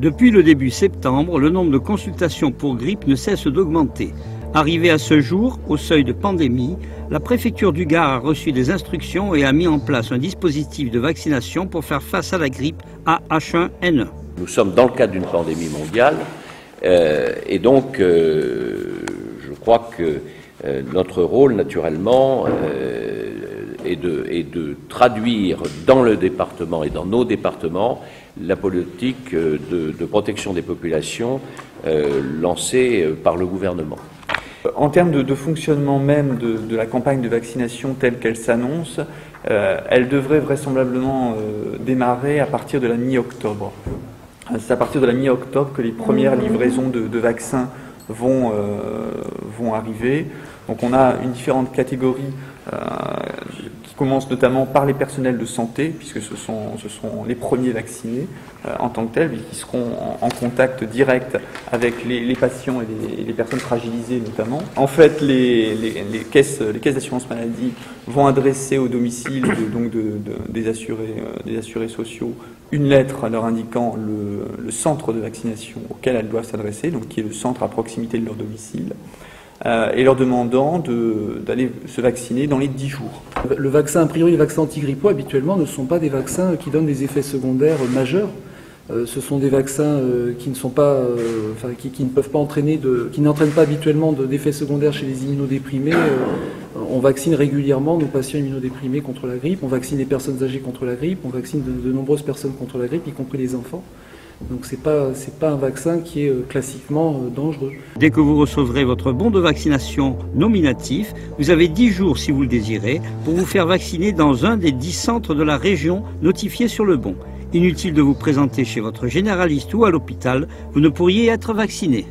Depuis le début septembre, le nombre de consultations pour grippe ne cesse d'augmenter. Arrivé à ce jour, au seuil de pandémie, la préfecture du Gard a reçu des instructions et a mis en place un dispositif de vaccination pour faire face à la grippe H1N1. Nous sommes dans le cadre d'une pandémie mondiale et donc je crois que notre rôle naturellement est de traduire dans le département et dans nos départements la politique de protection des populations lancée par le gouvernement. En termes de fonctionnement même de la campagne de vaccination telle qu'elle s'annonce, elle devrait vraisemblablement démarrer à partir de la mi-octobre. C'est à partir de la mi-octobre que les premières livraisons de vaccins vont arriver. Donc on a une différente catégorie qui commence notamment par les personnels de santé, puisque ce sont les premiers vaccinés en tant que tels, qui seront en contact direct avec les patients et les personnes fragilisées notamment. En fait, les caisses d'assurance maladie vont adresser au domicile des assurés sociaux une lettre leur indiquant le centre de vaccination auquel elles doivent s'adresser, donc qui est le centre à proximité de leur domicile, et leur demandant d'aller se vacciner dans les 10 jours. Le vaccin, a priori, les vaccins antigrippaux, habituellement, ne sont pas des vaccins qui donnent des effets secondaires majeurs. Ce sont des vaccins qui ne sont pas, qui ne peuvent pas entraîner qui n'entraînent pas habituellement d'effets secondaires chez les immunodéprimés. On vaccine régulièrement nos patients immunodéprimés contre la grippe, on vaccine les personnes âgées contre la grippe, on vaccine de nombreuses personnes contre la grippe, y compris les enfants. Donc c'est pas un vaccin qui est classiquement dangereux. Dès que vous recevrez votre bon de vaccination nominatif, vous avez 10 jours, si vous le désirez, pour vous faire vacciner dans un des 10 centres de la région notifiés sur le bon. Inutile de vous présenter chez votre généraliste ou à l'hôpital, vous ne pourriez être vacciné.